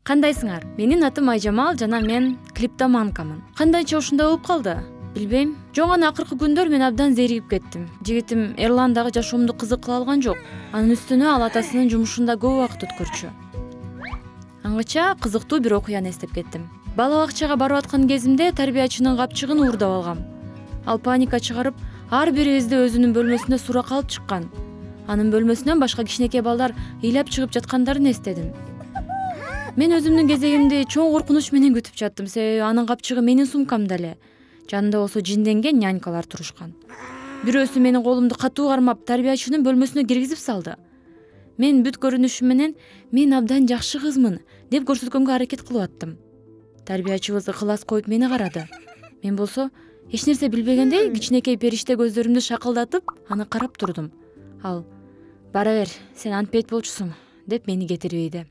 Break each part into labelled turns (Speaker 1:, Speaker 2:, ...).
Speaker 1: Кандайсыңар? Менин атым Айжамал жана мен клиптоманкамын. Кандайча ушундай болуп калды? Билбейм. Жок гана акыркы күндөр мен абдан зеригип кеттим. Жигитим Эрландагы жашоомду кызык кыла алган жок. Анын үстүнө ал атасынын жумушунда көп убакыт өткөрчү. Аңгыча кызыктуу бир окуяны эстеп кеттим. Бала бакчага барып аткан кезимде тарбиячынын капчыгын уурдап алгам. Ал паника чыгарып, ар бирибизди өзүнүн бөлмөсүнө сурак алып чыккан. Анын бөлмөсүнөн башка кичинекей балдар ыйлап чыгып жаткандарын эстедим. Мен өзүмдүн кезегимди чоң коркунуч менен күтүп жаттым, себеби анын капчыгы менин сумкамда эле. Жанында болсо жинденген нянькалар турушкан. Бирөөсү менин колумду катуу кармап, тарбиячынын бөлмөсүнө киргизип салды. Мен бүт көрүнүшүм менен мен абдан жакшы кызмын деп көрсөткөнгө аракет кылып аттым. Тарбиячыбыз ыкылас коюп мени карады. Мен болсо эч нерсе билбегендей кичинекей периште көздөрүмдү шакылдатып, аны карап турдум. Ал: "Бара бер, сен антпейт болчусуң" деп мени кетирбейди.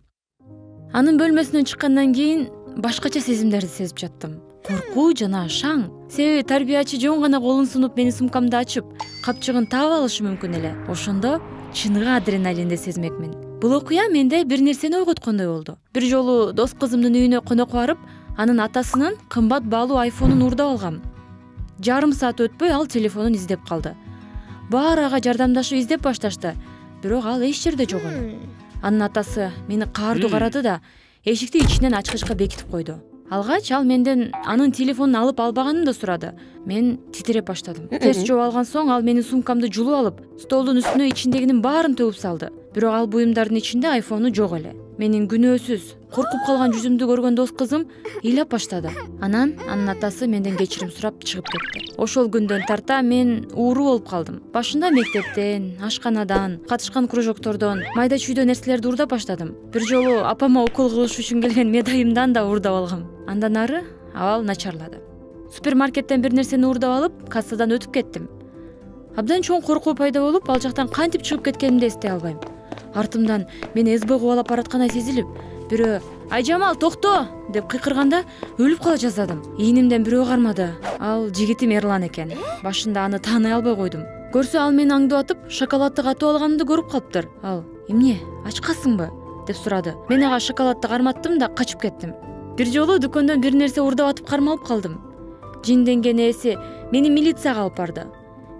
Speaker 1: Анын бөлмөсүнөн чыккандан кийин башкача сезимдерди сезип жаттым. Коркуу жана шаң. Себеби тарбиячы жөн гана колун сунуп мени сумкамды ачып, капчыгын таап алышы мүмкүн эле. Ошондо чыныгы адреналинди сезмекмин. Бул окуя менде бир нерсени ойготкондой болду. Бир жолу дос кызымдын үйүнө конок барып, анын атасынын кымбат баалуу айфонун уурдап алгам. Жарым саат өтпөй ал телефонун издеп калды. Баары ага жардамдашып издеп башташты, бирок ал эч жерде жок эле. Анын атасы мени каардуу карады да, эшикти ичинен ачкычка бекитип койду. Алгач ал менден анын телефонун алып албаганымды сурады. Мен титиреп баштадым. Терс жооп алган соң ал менин сумкамды жулуп алып, столдун үстүнө ичиндегинин баарын төгүп салды. Бирок ал буюмдардын ичинде айфону жок эле. Менин күнөөсүз, коркуп калган жүзүмдү көргөн дос кызым ыйлап баштады. Анан анын атасы менден кечирим сурап чыгып кетти. Ошол күндөн тарта мен ууруу болуп калдым. Башында мектептен, ашканадан, катышкан кружоктордон, майда чүйдө нерселерди уурдап баштадым. Бир жолу апама укол кылыш үчүн келген медайымдан да уурдап алгам. Андан ары абал начарлады. Супермаркеттен бир нерсени уурдап алып, кассадан өтүп кеттим. Абдан чоң коркуу пайда болуп, ал жактан кантип чыгып кеткенимди эстей албайм. Артымдан мени СБ кубалап бараткандай сезилип, бирөө "Айжамал, токто!" деп кыйкырганда өлүп кала жаздадым. Ийнимден бирөө кармады. Ал жигитим Эрлан экен. Башында аны тааный албай койдум. Көрсө ал мени аңдып атып, шоколадты катып алганымды көрүп калыптыр. Ал: "Эмне, ачкансыңбы?" деп сурады. Мен ага шоколадты карматтым да качып кеттим. Бир жолу дүкөндөн бир нерсе уурдап атып кармалып калдым. Жинденген ээси мени милицияга алып барды.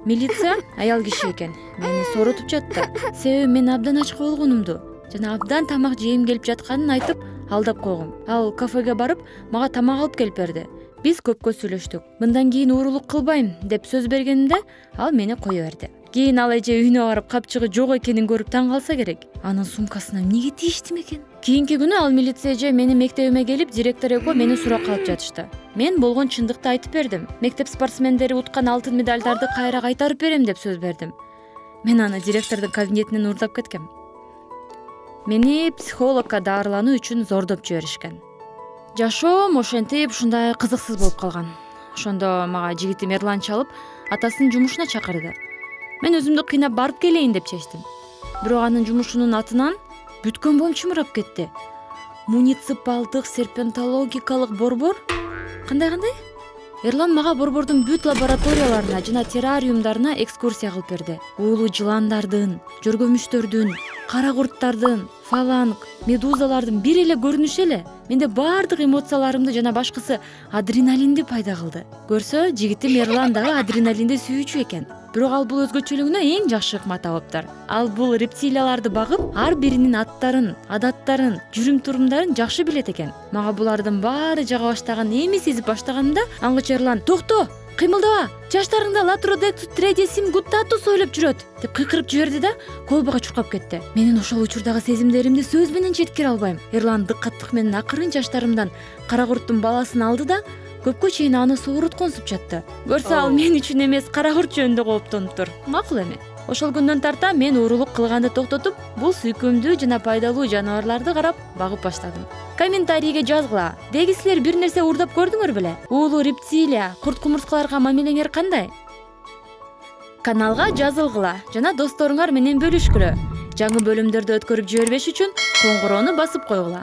Speaker 1: Милиция аял киши экен. Мени сооротуп жатты. Себеби мен абдан ачка болгонумду жана абдан тамак жейим келип жатканын айтып алдап койгом. Ал кафеге барып, мага тамак алып келип берди. Биз көпкө сүйлөштүк. Мындан кийин уурулук кылбайм деп сөз бергенимде, ал мени кое берди. Кийин ал эже үйүнө барып капчыгы жок экенин көрүп таң калса керек. Анын сумкасына эмнеге тийиштим экен? Кийинки күнү ал милиция эже менин мектебиме келип, директор экөө мени сурак алып жатышты. Мен болгон чындыкты айтып бердим. Мектеп спортсмендери уткан алтын медальдарды кайра кайтарып берем деп сөз бердим. Мен аны директордун кабинетинен уурдап кеткем. Мени психологко дарылануу үчүн зордоп жиберишкен. Жашоом ошентип ушундай кызыксыз болуп калган. Ошондо мага жигитим Эрлан чалып, атасынын жумушуна чакырды. Мен өзүмдү кыйнап барып келейин деп чечтим. Бирок анын жумушунун атынан бүткөн боюм чымырап кетти. Муниципалдык серпентологикалык борбор? Кандай? Эрлан мага борбордун бүт лабораторияларына жана террариумдарына экскурсия кылып берди. Уулуу жыландардын, жөргөмүчтөрдүн, кара курттардын, фаланг, медузалардын бир эле көрүнүшү эле менде баардык эмоцияларымды жана башкысы адреналинди пайда кылды. Көрсө, жигитим Эрлан дагы адреналинди сүйүүчү экен. Бирок ал бул өзгөчөлүгүнө эң жакшы ыкма таапаптыр. Ал бул рептилияларды багып, ар биринин аттарын, адаттарын, жүрүм-турумдарын жакшы билет экен. Мага булардын баары жага баштаган, эми сезип баштаганымда аңгыч Эрлан: "Токто! Кыймылдава! Жаштарыңда латродекстридесим гуттатус ойлоп жүрөт" деп кыйкырып жиберди да колбага чуркап кетти. Менин ошол учурдагы сезимдеримди сөз менен жеткире албайм. Эрлан дыккаттык менен акырын жаштарымдан кара курттун баласын алды да көпкө чейин аны соорутконсуп жатты. Көрсө ал мен үчүн эмес, кара курт жөнүндө кооптонуптур. Макул эми. Ошол күндөн тарта мен уурулук кылганды токтотуп, бул сүйкүмдүү жана пайдалуу жаныбарларды карап багып баштадым. Комментарийге жазгыла. Деги силер бир нерсе уурдап көрдүңөр беле? Уулуу рептилия, курт-кумурскаларга мамилеңер кандай? Каналга жазылгыла жана досторуңар менен бөлүшкүлө. Жаңы бөлүмдөрдү өткөрүп жибербеш үчүн коңгуроону басып койгула.